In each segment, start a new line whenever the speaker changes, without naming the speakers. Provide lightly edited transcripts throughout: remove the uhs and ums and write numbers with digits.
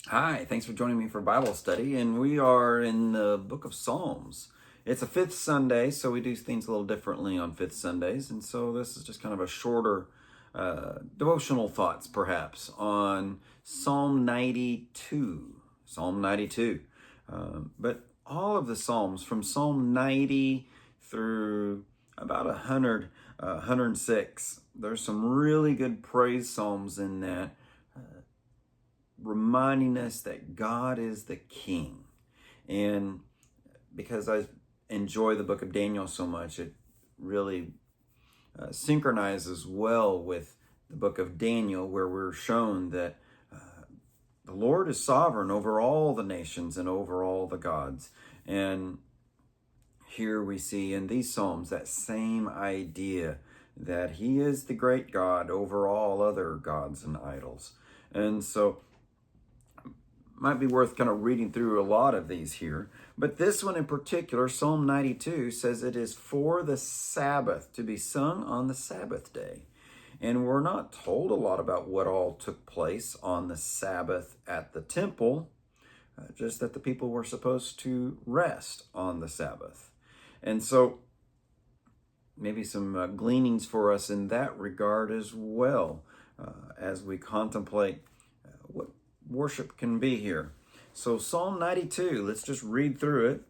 Hi, thanks for joining me for Bible study, and we are in the book of Psalms. It's a fifth Sunday, so we do things a little differently on fifth Sundays, and so this is just kind of a shorter devotional thoughts, perhaps, on Psalm 92. Psalm 92. But all of the Psalms, from Psalm 90 through about 106, there's some really good praise Psalms in that, reminding us that God is the King. And because I enjoy the book of Daniel so much, it really synchronizes well with the book of Daniel, where we're shown that the Lord is sovereign over all the nations and over all the gods. And here we see in these Psalms that same idea that He is the great God over all other gods and idols. And so might be worth kind of reading through a lot of these here. But this one in particular, Psalm 92, says it is for the Sabbath, to be sung on the Sabbath day. And we're not told a lot about what all took place on the Sabbath at the temple, just that the people were supposed to rest on the Sabbath. And so maybe some gleanings for us in that regard as well, as we contemplate what worship can be here. So Psalm 92, let's just read through it.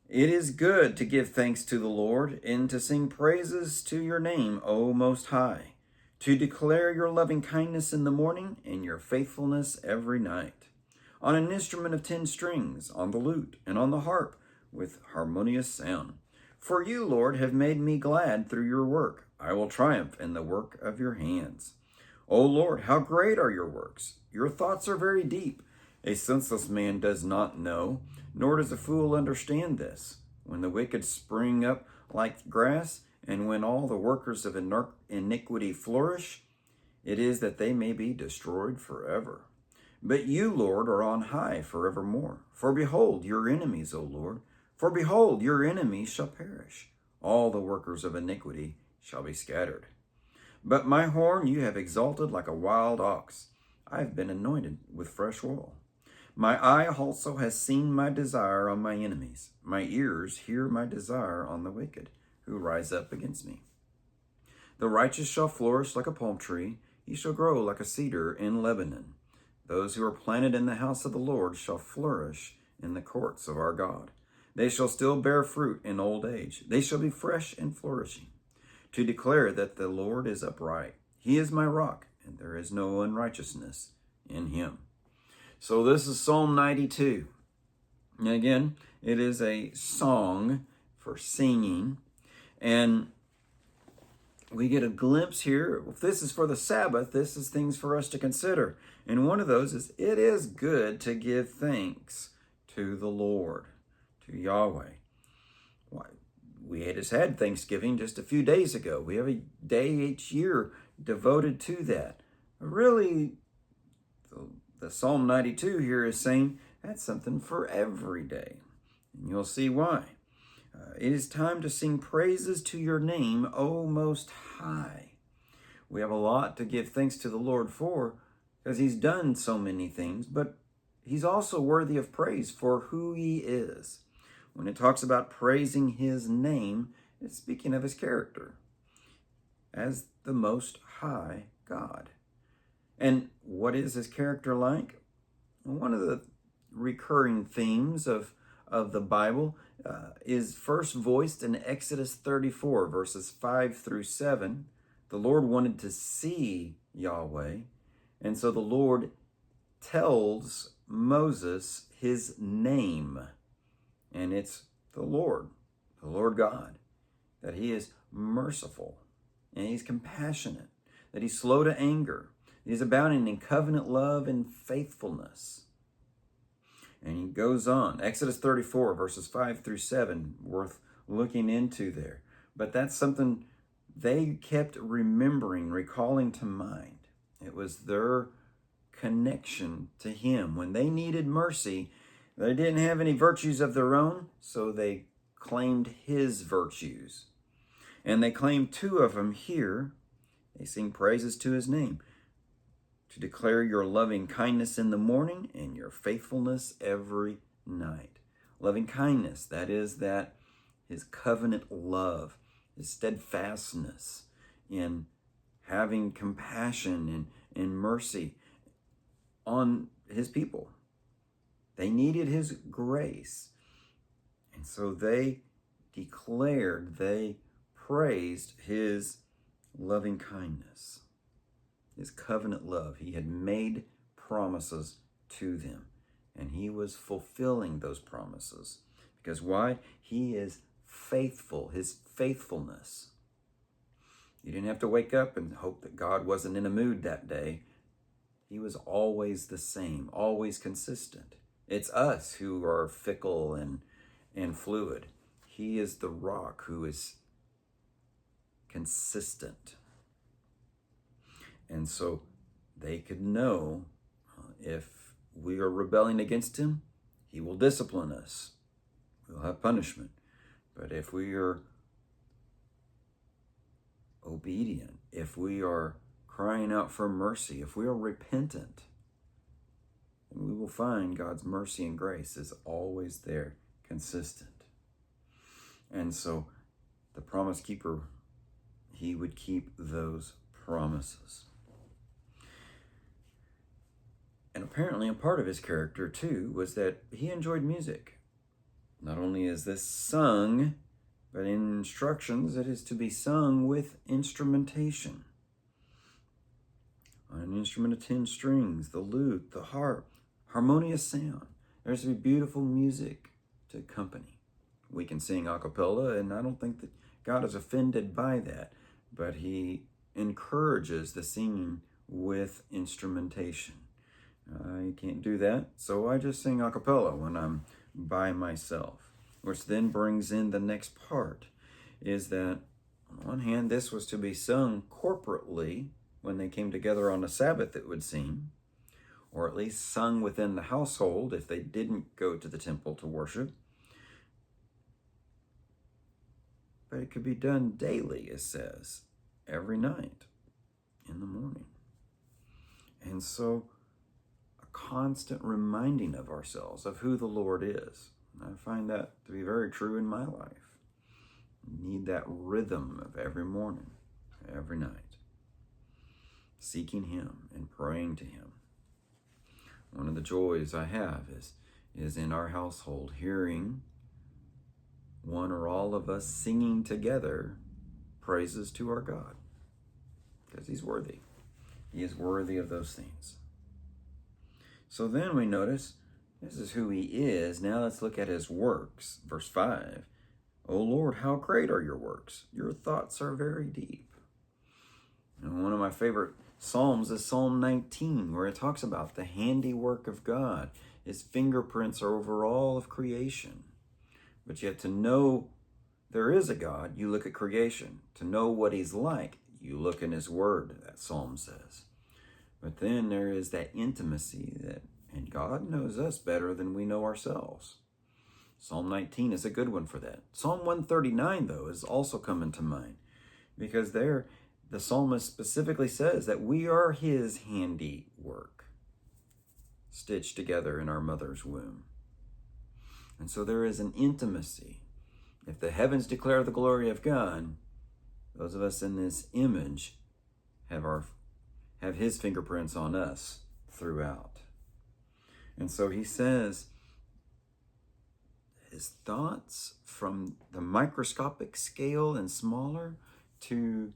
It is good to give thanks to the Lord and to sing praises to your name, O Most High, to declare your loving kindness in the morning and your faithfulness every night. On an instrument of 10 strings, on the lute, and on the harp with harmonious sound. For you, Lord, have made me glad through your work. I will triumph in the work of your hands. O Lord, how great are your works! Your thoughts are very deep. A senseless man does not know, nor does a fool understand this. When the wicked spring up like grass, and when all the workers of iniquity flourish, it is that they may be destroyed forever. But you, Lord, are on high forevermore. For behold, your enemies, O Lord, for behold, your enemies shall perish. All the workers of iniquity shall be scattered. But my horn you have exalted like a wild ox. I have been anointed with fresh oil. My eye also has seen my desire on my enemies. My ears hear my desire on the wicked, who rise up against me. The righteous shall flourish like a palm tree. He shall grow like a cedar in Lebanon. Those who are planted in the house of the Lord shall flourish in the courts of our God. They shall still bear fruit in old age. They shall be fresh and flourishing, to declare that the Lord is upright. He is my rock, and there is no unrighteousness in him. So this is Psalm 92. And again, it is a song for singing. And we get a glimpse here. If this is for the Sabbath, this is things for us to consider. And one of those is, it is good to give thanks to the Lord, to Yahweh. Why? We just had Thanksgiving just a few days ago. We have a day each year devoted to that. Really, the Psalm 92 here is saying that's something for every day. And you'll see why. It is time to sing praises to your name, O Most High. We have a lot to give thanks to the Lord for, because he's done so many things, but he's also worthy of praise for who he is. When it talks about praising his name, it's speaking of his character as the Most High God. And what is his character like? One of the recurring themes of the Bible is first voiced in Exodus 34, verses 5 through 7. The Lord wanted to see Yahweh, and so the Lord tells Moses his name. And it's the Lord God, that he is merciful and he's compassionate, that he's slow to anger, he's abounding in covenant love and faithfulness. And he goes on, Exodus 34, verses 5 through 7, worth looking into there. But that's something they kept remembering, recalling to mind. It was their connection to him. When they needed mercy, they didn't have any virtues of their own, so they claimed his virtues. And they claim two of them here. They sing praises to his name. to declare your loving kindness in the morning and your faithfulness every night. Loving kindness, that is that his covenant love, his steadfastness in having compassion and mercy on his people. They needed his grace. And so they declared, they praised his loving kindness, his covenant love. He had made promises to them, and he was fulfilling those promises. Because why? He is faithful, his faithfulness. You didn't have to wake up and hope that God wasn't in a mood that day. He was always the same, always consistent. It's us who are fickle and fluid. He is the rock who is consistent. And so they could know if we are rebelling against him, he will discipline us. We'll have punishment. But if we are obedient, if we are crying out for mercy, if we are repentant, then we will find God's mercy and grace is always there, consistent. And so the promise keeper, he would keep those promises. And apparently a part of his character too was that he enjoyed music. Not only is this sung, but in instructions it is to be sung with instrumentation. On an instrument of 10 strings, the lute, the harp, harmonious sound. There's to be beautiful music to accompany. We can sing a cappella, and I don't think that God is offended by that, but he encourages the singing with instrumentation. I can't do that, so I just sing a cappella when I'm by myself, which then brings in the next part, is that on one hand, this was to be sung corporately when they came together on a Sabbath, it would seem, or at least sung within the household if they didn't go to the temple to worship. But it could be done daily, it says, every night in the morning. And so a constant reminding of ourselves of who the Lord is. And I find that to be very true in my life. You need that rhythm of every morning, every night, seeking him and praying to him. One of the joys I have is in our household, hearing one or all of us singing together praises to our God, because he's worthy. He is worthy of those things. So then we notice this is who he is. Now let's look at his works. Verse 5. O Lord, how great are your works. Your thoughts are very deep. And one of my favorite Psalms is Psalm 19, where it talks about the handiwork of God. His fingerprints are over all of creation. But yet to know there is a God, you look at creation. To know what he's like, you look in his word, that Psalm says. But then there is that intimacy and God knows us better than we know ourselves. Psalm 19 is a good one for that. Psalm 139, though, is also coming to mind, because there the psalmist specifically says that we are his handiwork, stitched together in our mother's womb. And so there is an intimacy. If the heavens declare the glory of God, those of us in this image have his fingerprints on us throughout. And so he says his thoughts, from the microscopic scale and smaller to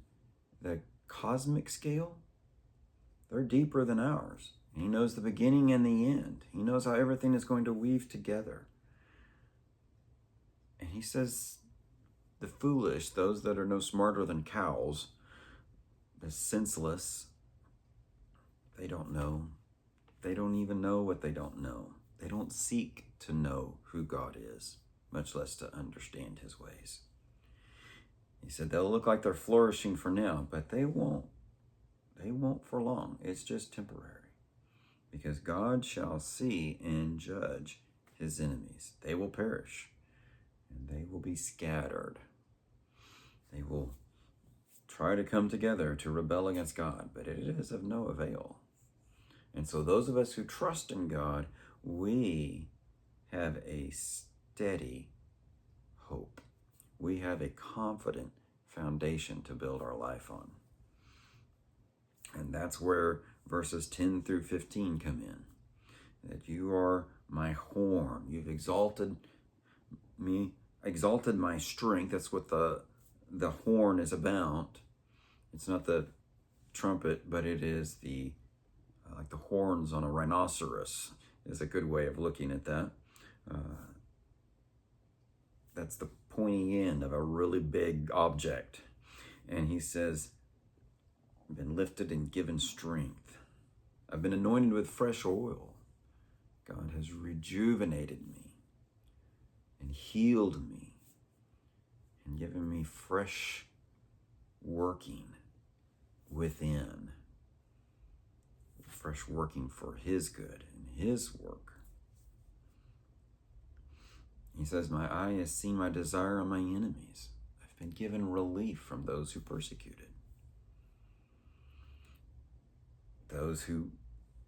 the cosmic scale, they're deeper than ours. He knows the beginning and the end. He knows how everything is going to weave together. And he says the foolish, those that are no smarter than cows, the senseless, they don't know. They don't even know what they don't know. They don't seek to know who God is, much less to understand his ways. He said they'll look like they're flourishing for now, but they won't. They won't for long. It's just temporary. Because God shall see and judge his enemies. They will perish, and they will be scattered. They will try to come together to rebel against God, but it is of no avail. And so those of us who trust in God, we have a steady hope. We have a confident foundation to build our life on. And that's where verses 10 through 15 come in. That you are my horn. You've exalted me, exalted my strength. That's what the horn is about. It's not the trumpet, but it is the like the horns on a rhinoceros is a good way of looking at that. That's the pointy end of a really big object. And he says, I've been lifted and given strength. I've been anointed with fresh oil. God has rejuvenated me and healed me and given me fresh working within. Fresh working for his good and his work. He says, my eye has seen my desire on my enemies. I've been given relief from those who persecuted. Those who,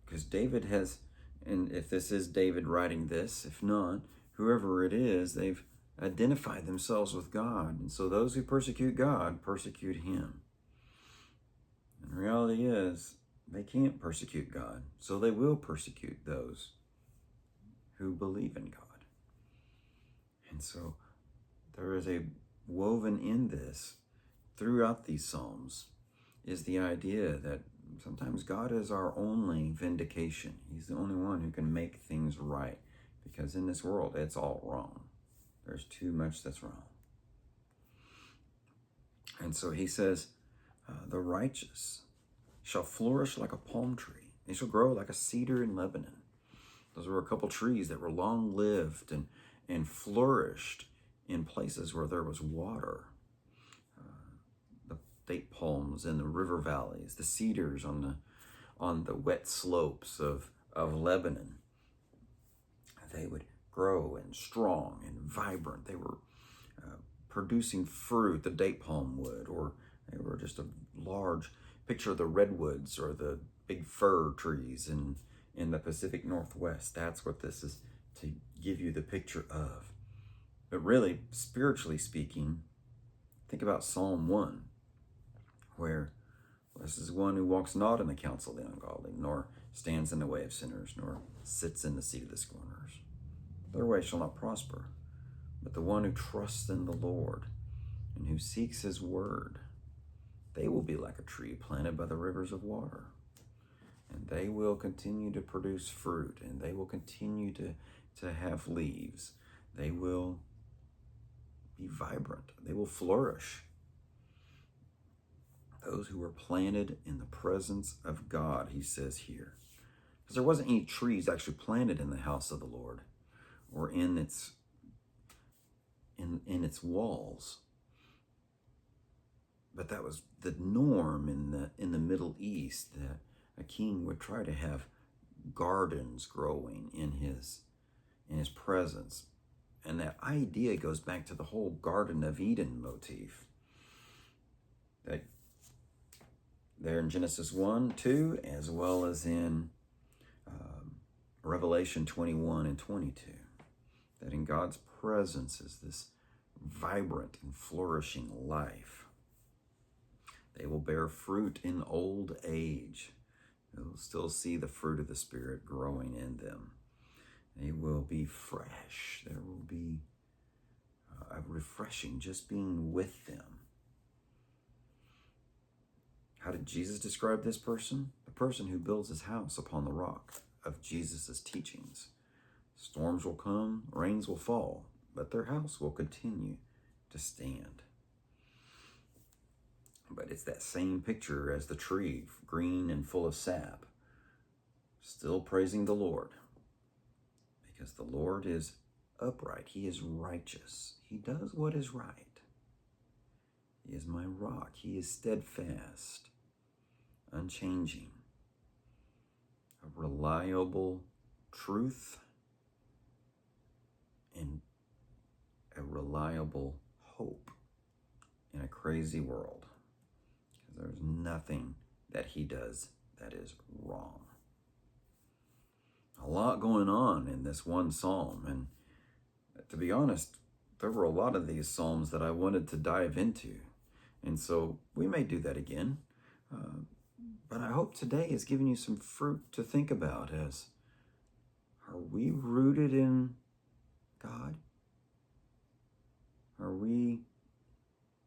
because David has, and if this is David writing this, if not, whoever it is, they've identified themselves with God. And so those who persecute God persecute him. And the reality is, they can't persecute God, so they will persecute those who believe in God. And so there is a woven in this throughout these Psalms is the idea that sometimes God is our only vindication. He's the only one who can make things right, because in this world, it's all wrong. There's too much that's wrong. And so he says, the righteous shall flourish like a palm tree. They shall grow like a cedar in Lebanon. Those were a couple trees that were long-lived and flourished in places where there was water. The date palms in the river valleys, the cedars on the wet slopes of Lebanon. They would grow and strong and vibrant. They were producing fruit, the date palm would, or they were just a large picture of the redwoods or the big fir trees in the Pacific Northwest. That's what this is to give you the picture of. But really, spiritually speaking, think about Psalm 1, where this is one who walks not in the counsel of the ungodly, nor stands in the way of sinners, nor sits in the seat of the scorners. Their way shall not prosper, but the one who trusts in the Lord and who seeks his word, they will be like a tree planted by the rivers of water. And they will continue to produce fruit, and they will continue to have leaves. They will be vibrant. They will flourish. Those who are planted in the presence of God, he says here. Because there wasn't any trees actually planted in the house of the Lord or in its walls. But that was the norm in the Middle East, that a king would try to have gardens growing in his presence. And that idea goes back to the whole Garden of Eden motif. That there in Genesis 1, 2, as well as in Revelation 21 and 22. That in God's presence is this vibrant and flourishing life. They will bear fruit in old age. You'll still see the fruit of the Spirit growing in them. They will be fresh. There will be a refreshing just being with them. How did Jesus describe this person? The person who builds his house upon the rock of Jesus' teachings. Storms will come, rains will fall, but their house will continue to stand. But it's that same picture as the tree, green and full of sap, still praising the Lord. Because the Lord is upright. He is righteous. He does what is right. He is my rock. He is steadfast, unchanging, a reliable truth, and a reliable hope in a crazy world. Because there's nothing that he does that is wrong. lot going on in this one psalm. And to be honest, there were a lot of these psalms that I wanted to dive into. And so we may do that again. But I hope today has given you some fruit to think about as, are we rooted in God? Are we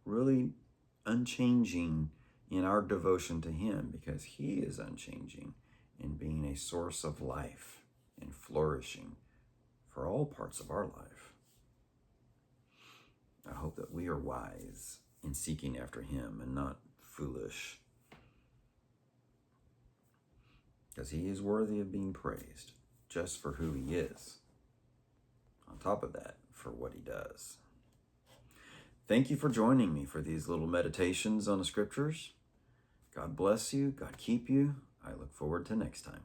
really unchanging in our devotion to Him? Because He is unchanging in being a source of life and flourishing for all parts of our life. I hope that we are wise in seeking after Him and not foolish, because He is worthy of being praised just for who He is. On top of that, for what He does. Thank you for joining me for these little meditations on the scriptures. God bless you. God keep you. I look forward to next time.